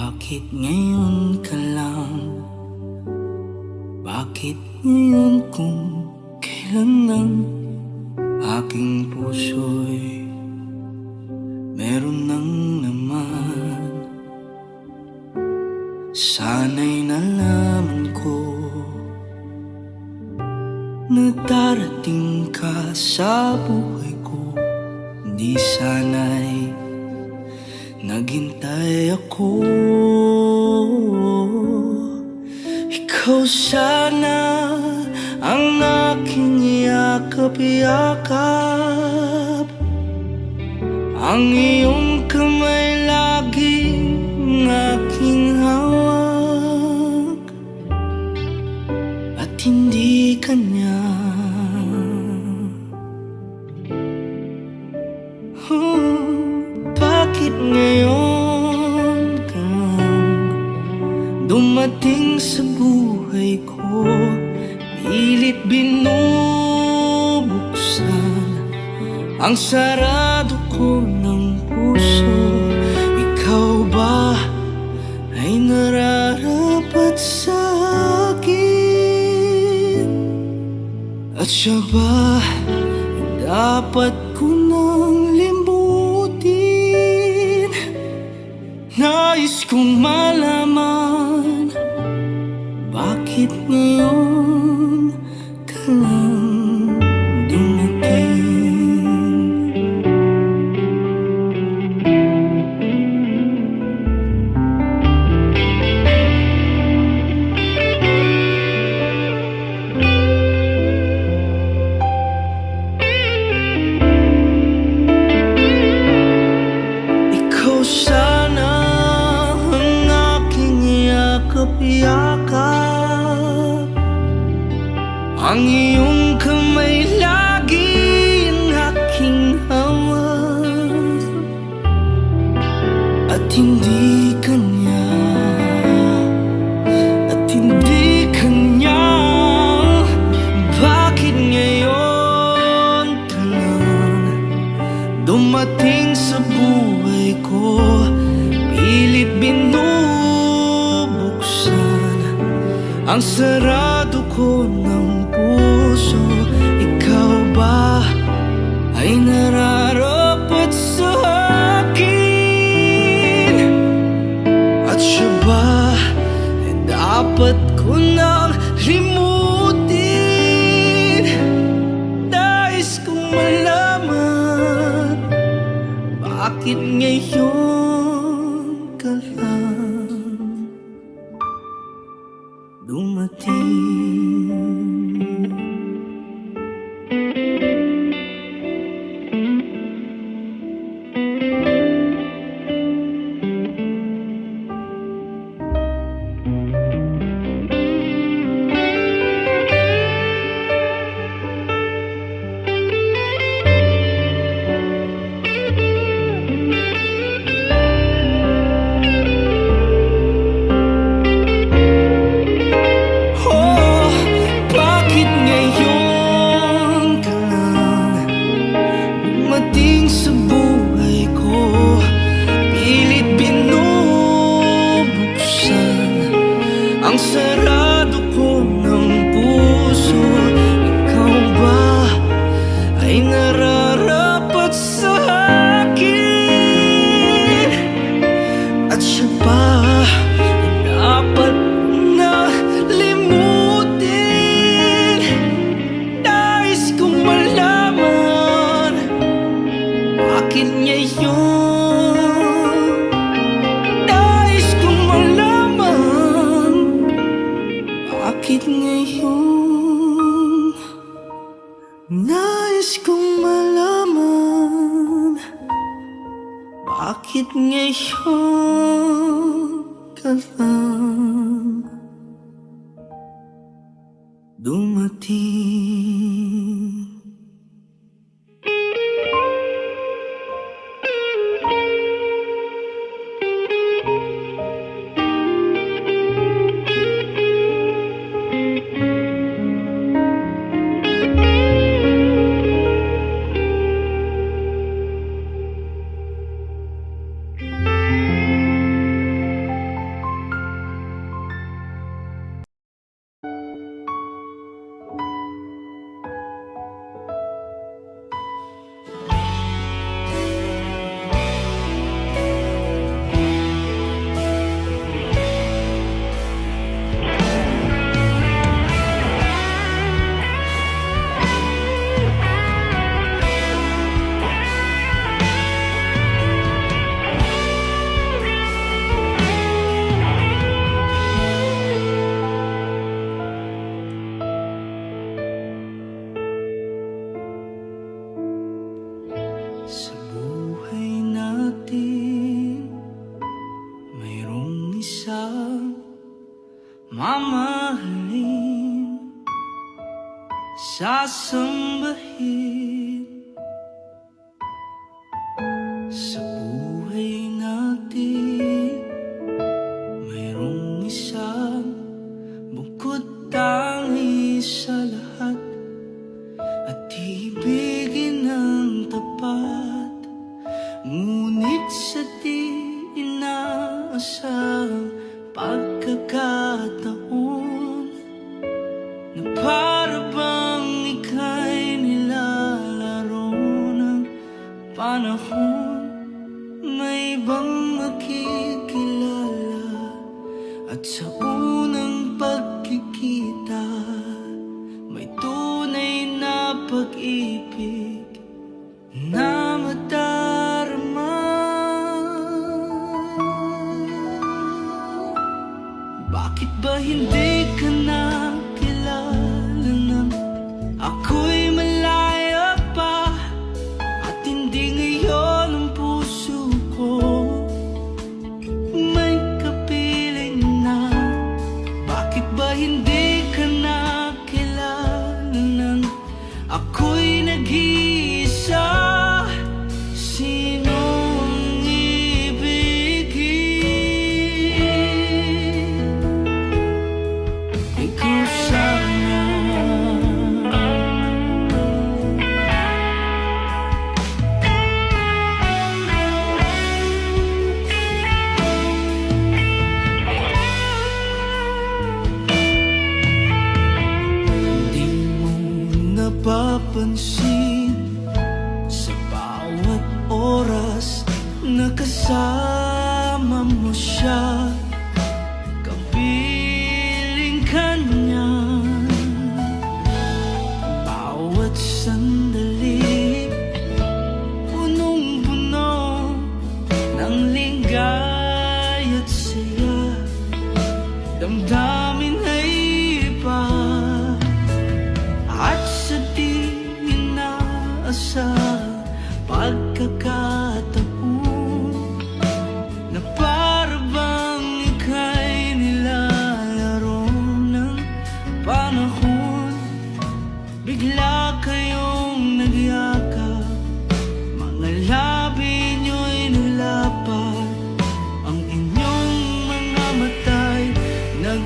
Bakit ngayon ka lang? Bakit ngayon kung kailan ang aking puso'y meron nang naman? Sana'y nalaman ko na darating ka sa buhay ko. Di sana'y naghintay ako. Ikaw sana ang aking yakap-yakap, ang iyong kamay laging aking hawak, at hindi kanya. Bakit ngayon ka lang dumating sa buhay ko? Pilit binubuksan ang sarado ko ng puso. Ikaw ba ay nararapat sa akin? At siya ba dapat ko nang limutin? Nais kong malaman, bakit ngayon ka lang dumating? Ikaw sana ang aking yakap-yakap, ang iyong kamay laging aking hawak, at hindi kanya, at hindi kanya. Bakit ngayon ka lang dumating sa buhay ko? Pilit binubuksan ang sarado ko ng puso. Ikaw ba ay nararapat sa akin? At siya ba ay dapat ko nang limutin? Nais kong malaman, bakit ngayon ka lang dumating? Sa buhay ko, pilit binubuksan ang sarado ko ng puso. Ikaw ba ay nararapat sa akin? At siya ba dapat na limutin? Nais kong malaman, bakit ngayon? Nais kong malaman, bakit ngayon? Nais kong malaman, bakit ngayon ka lang dumating? isang mamahalin, sasambahin sa buhay natin. Mayroong isang bukod tangi sa lahat, at ibigin ng tapat. Ngunit sa di inaasahang pagkakataon, na para bang ika'y nilalaro ng panahon, may ibang makikilala, at sa unang pagkikita may tunay na pag-ibig na madarama. Bakit ba hindi ka nakilala nang ako'y malaya pa, at hindi ngayon ang puso ko may kapiling na? Bakit ba hindi ka nakilala nang ako'y nag-iisa? Sino ang ibigin? Ikaw sana. Di mo napapansin sa bawat oras na kasama mo siya, kapiling ka niya. Bawat sandali punong-puno ng ligay at saya, damdamin ay iba, at sa di inaasahang pagkakataon, na para bang ika'y nilalaro ng panahon, bigla kayong nagyakap, mga labi nyo'y nilapad, ang inyong mga mata'y nag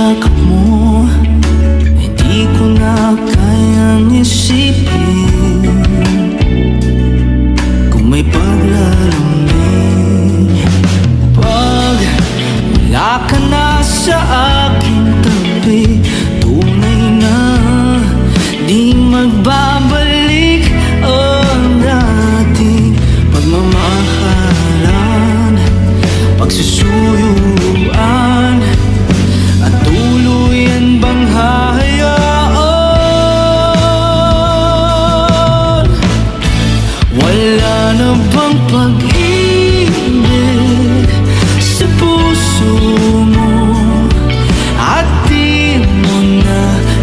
yakap mo, hindi ko na kayang isipin kung may paglalamig. Pag wala ka na sa aking tabi, tunay na di magbabalik ang dating pagmamahalan, pagsusuyuan, at tuluyan bang hayaan? Wala na bang pag-ibig sa puso mo, at di mo na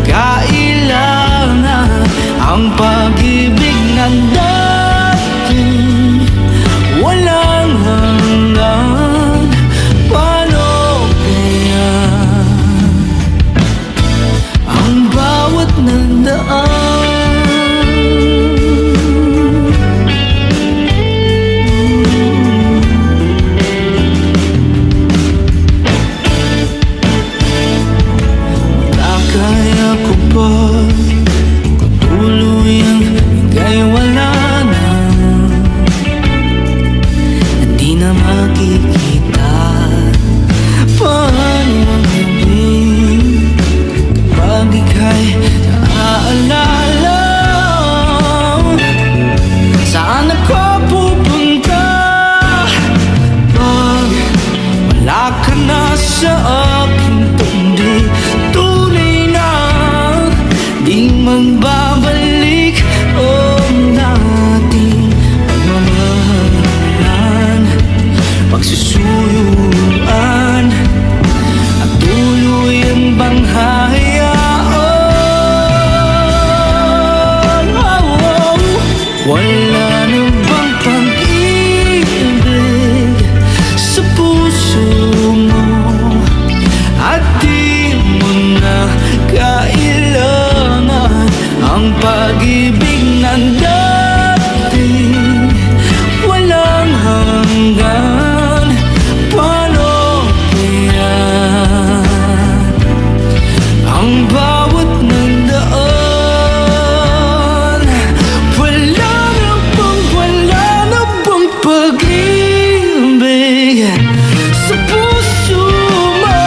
kailangan ang pag-ibig na dati walang hanggan? Paano kaya ang bawat nandaan? Kaya ko ba kung tuluyang ika'y wala na, hindi na makikita? Paano ang gabi kapag ika'y naaalala? Saan ako pupunta pag wala ka na sa aking tabi? Di magbabalik ang dating pagmamahalan, pagsusuyuan, at tuluyan bang hayaan? Wala na bang pag-ibig sa puso mo, at di mo na kailangan ang pag-ibig na dati walang hanggan? Paano kaya ang bawat nandaan? Wala na bang pag-ibig sa puso mo,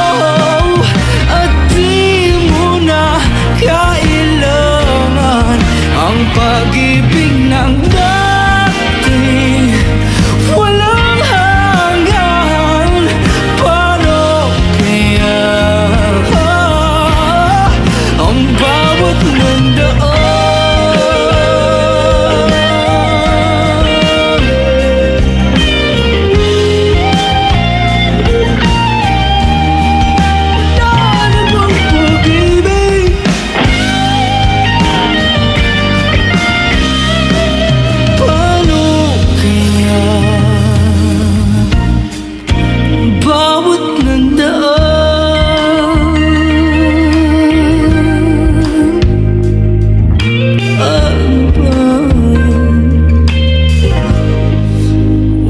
at di mo na kailangan ang pag-ibig ng dati walang hanggan? Paano kaya ang bawat nandaan?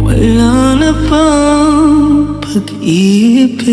Wala na bang pag-ibig